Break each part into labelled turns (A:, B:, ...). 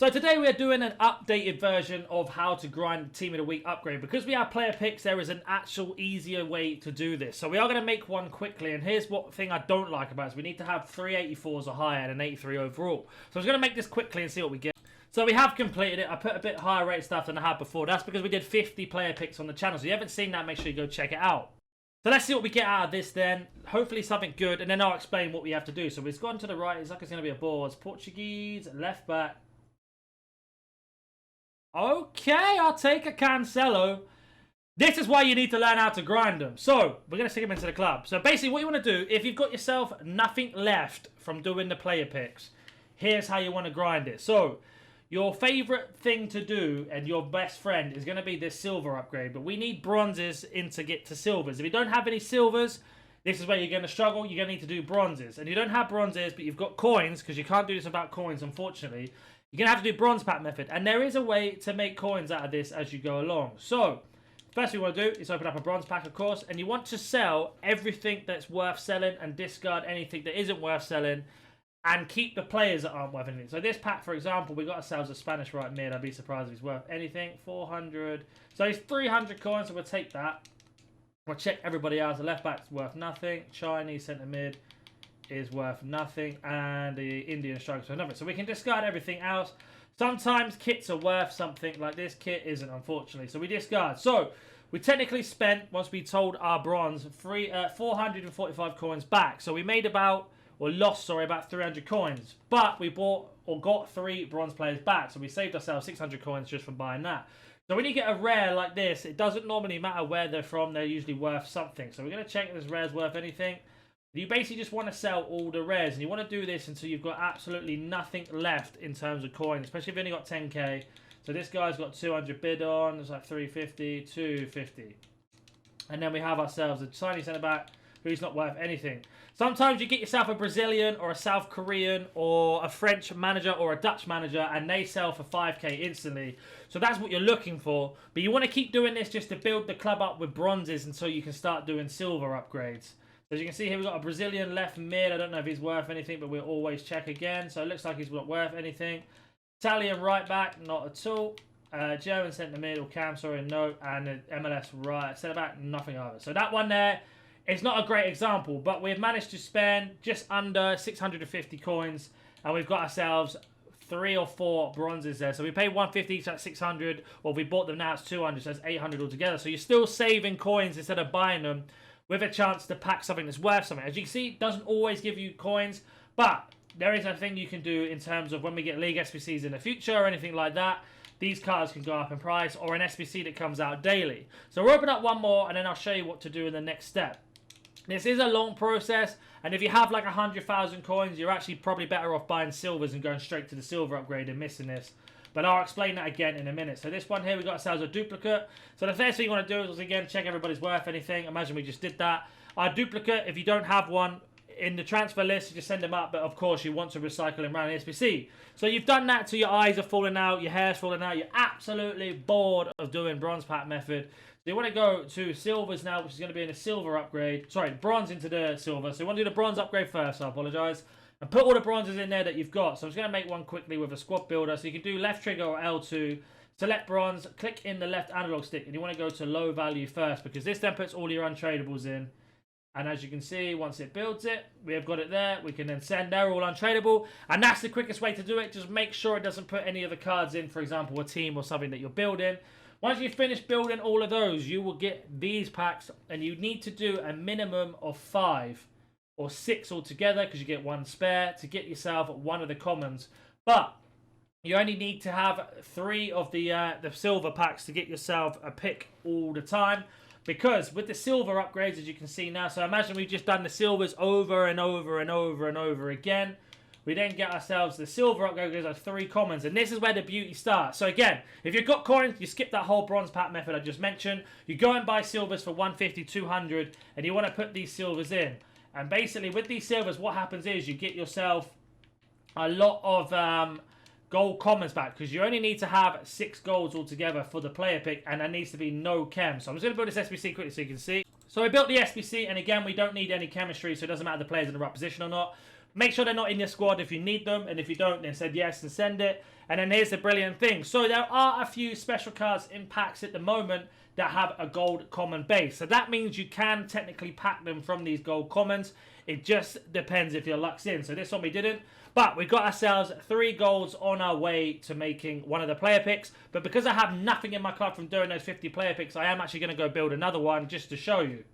A: So today we are doing an updated version of how to grind Team of the Week upgrade. Because we have player picks, there is an actual easier way to do this. So we are going to make one quickly, and here's what thing I don't like about it is we need to have 384s or higher and an 83 overall. So I'm going to make this quickly and see what we get. So we have completed it. I put a bit higher rate stuff than I had before. That's because we did 50 player picks on the channel. So if you haven't seen that, make sure you go check it out. So let's see what we get out of this then. Hopefully something good, and then I'll explain what we have to do. So it's gone to the right. It's like it's going to be a ball. It's Portuguese, left back. Okay, I'll take a Cancelo. This is why you need to learn how to grind them. So, we're going to stick them into the club. So, basically, what you want to do, if you've got yourself nothing left from doing the player picks, here's how you want to grind it. So, your favourite thing to do and your best friend is going to be this silver upgrade. But we need bronzes in to get to silvers. If you don't have any silvers, this is where you're going to struggle. You're going to need to do bronzes. And you don't have bronzes, but you've got coins, because you can't do this without coins, unfortunately. You're going to have to do bronze pack method. And there is a way to make coins out of this as you go along. So, first thing you want to do is open up a bronze pack, of course. And you want to sell everything that's worth selling and discard anything that isn't worth selling. And keep the players that aren't worth anything. So this pack, for example, we got ourselves a Spanish right mid. I'd be surprised if he's worth anything. 400. So he's 300 coins, so we'll take that. We'll check everybody else. The left back's worth nothing. Chinese centre mid is worth nothing, and the Indian striker's worth nothing. So we can discard everything else. Sometimes kits are worth something, like this kit isn't, unfortunately. So we discard. So we technically spent, once we told our bronze, 445 coins back. So we made about, or lost, sorry, about 300 coins. But we bought, or got 3 bronze players back. So we saved ourselves 600 coins just from buying that. So when you get a rare like this, it doesn't normally matter where they're from. They're usually worth something. So we're going to check if this rare's worth anything. You basically just want to sell all the rares, and you want to do this until you've got absolutely nothing left in terms of coins, especially if you've only got 10k. So this guy's got 200 bid on, it's like 350, 250. And then we have ourselves a tiny centre back who's not worth anything. Sometimes you get yourself a Brazilian or a South Korean or a French manager or a Dutch manager, and they sell for 5k instantly. So that's what you're looking for. But you want to keep doing this just to build the club up with bronzes until you can start doing silver upgrades. As you can see here, we've got a Brazilian left mid. I don't know if he's worth anything, but we'll always check again. So it looks like he's not worth anything. Italian right back, not at all. German centre mid, or Cam, sorry, no. And MLS right centre back, nothing either. So that one there, it's not a great example, but we've managed to spend just under 650 coins, and we've got ourselves 3 or 4 bronzes there. So we paid 150 each, that's 600, or if we bought them now, it's 200, so that's 800 altogether. So you're still saving coins instead of buying them, with a chance to pack something that's worth something. As you can see, it doesn't always give you coins, but there is a thing you can do in terms of when we get League SBCs in the future or anything like that. These cards can go up in price, or an SBC that comes out daily. So we'll open up one more, and then I'll show you what to do in the next step. This is a long process, and if you have like 100,000 coins, you're actually probably better off buying silvers and going straight to the silver upgrade and missing this. But I'll explain that again in a minute. So this one here, we got ourselves a duplicate. So the first thing you want to do is, again, check everybody's worth anything. Imagine we just did that. Our duplicate, if you don't have one in the transfer list, you just send them up. But of course, you want to recycle them around the SBC. So you've done that till your eyes are falling out, your hair's falling out. You're absolutely bored of doing bronze pack method. So you want to go to silvers now, which is going to be in a silver upgrade. Sorry, bronze into the silver. So you want to do the bronze upgrade first, I apologise. And put all the bronzes in there that you've got. So I'm just going to make one quickly with a squad builder. So you can do left trigger or L2. Select bronze. Click in the left analog stick. And you want to go to low value first, because this then puts all your untradables in. And as you can see, once it builds it, we have got it there. We can then send. They're all untradeable. And that's the quickest way to do it. Just make sure it doesn't put any of the cards in. For example, a team or something that you're building. Once you finish building all of those, you will get these packs. And you need to do a minimum of 5. Or 6 altogether, because you get 1 spare to get yourself one of the commons. But you only need to have 3 of the silver packs to get yourself a pick all the time. Because with the silver upgrades, as you can see now, so imagine we've just done the silvers over and over and over and over again. We then get ourselves the silver upgrade, because there's 3 commons. And this is where the beauty starts. So again, if you've got coins, you skip that whole bronze pack method I just mentioned. You go and buy silvers for 150, 200, and you want to put these silvers in. And basically, with these silvers, what happens is you get yourself a lot of gold commons back, because you only need to have 6 golds altogether for the player pick, and there needs to be no chem. So I'm just going to build this SBC quickly so you can see. So I built the SBC, and again, we don't need any chemistry, so it doesn't matter the players in the right position or not. Make sure they're not in your squad if you need them, and if you don't, then said yes and send it. And then here's the brilliant thing. So there are a few special cards in packs at the moment that have a gold common base. So that means you can technically pack them from these gold commons. It just depends if your luck's in. So this one we didn't. But we got ourselves 3 golds on our way to making one of the player picks. But because I have nothing in my club from doing those 50 player picks, I am actually going to go build another one just to show you.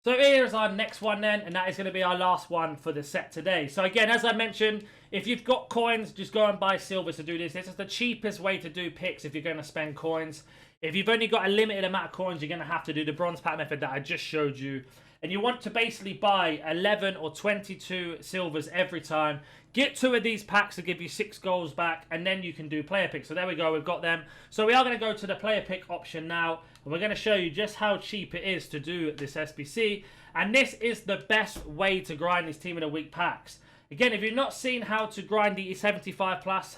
A: So here's our next one then, and that is going to be our last one for the set today. So again, as I mentioned, if you've got coins, just go and buy silvers to do this. This is the cheapest way to do picks if you're going to spend coins. If you've only got a limited amount of coins, you're going to have to do the bronze pack method that I just showed you. And you want to basically buy 11 or 22 silvers every time. Get 2 of these packs to give you 6 golds back, and then you can do player picks. So there we go, we've got them. So we are going to go to the player pick option now, and we're going to show you just how cheap it is to do this SBC. And this is the best way to grind these Team of the Week packs. Again, if you've not seen how to grind the 75 plus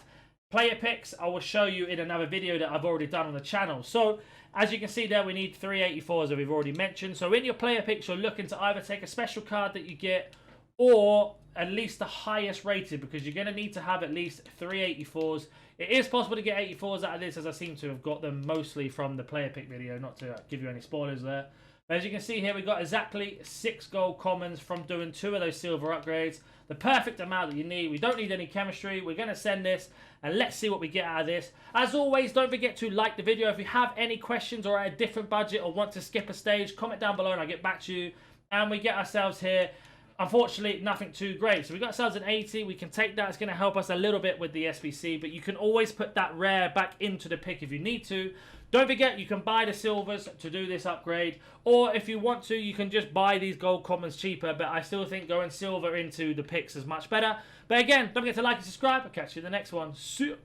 A: player picks, I will show you in another video that I've already done on the channel. So as you can see there, we need 384s that we've already mentioned. So in your player picks, you're looking to either take a special card that you get or at least the highest rated, because you're going to need to have at least 384s. It is possible to get 84s out of this, as I seem to have got them mostly from the player pick video, not to give you any spoilers there. But as you can see here, we got exactly 6 gold commons from doing 2 of those silver upgrades. The perfect amount that you need. We don't need any chemistry. We're going to send this, and let's see what we get out of this. As always, don't forget to like the video. If you have any questions or at a different budget or want to skip a stage, comment down below and I'll get back to you. And we get ourselves here. Unfortunately, nothing too great. So we got ourselves an 80. We can take that. It's going to help us a little bit with the SBC, but you can always put that rare back into the pick if you need to. Don't forget, you can buy the silvers to do this upgrade, or if you want to, you can just buy these gold commons cheaper, but I still think going silver into the picks is much better. But again, don't forget to like and subscribe. I'll catch you in the next one. See ya.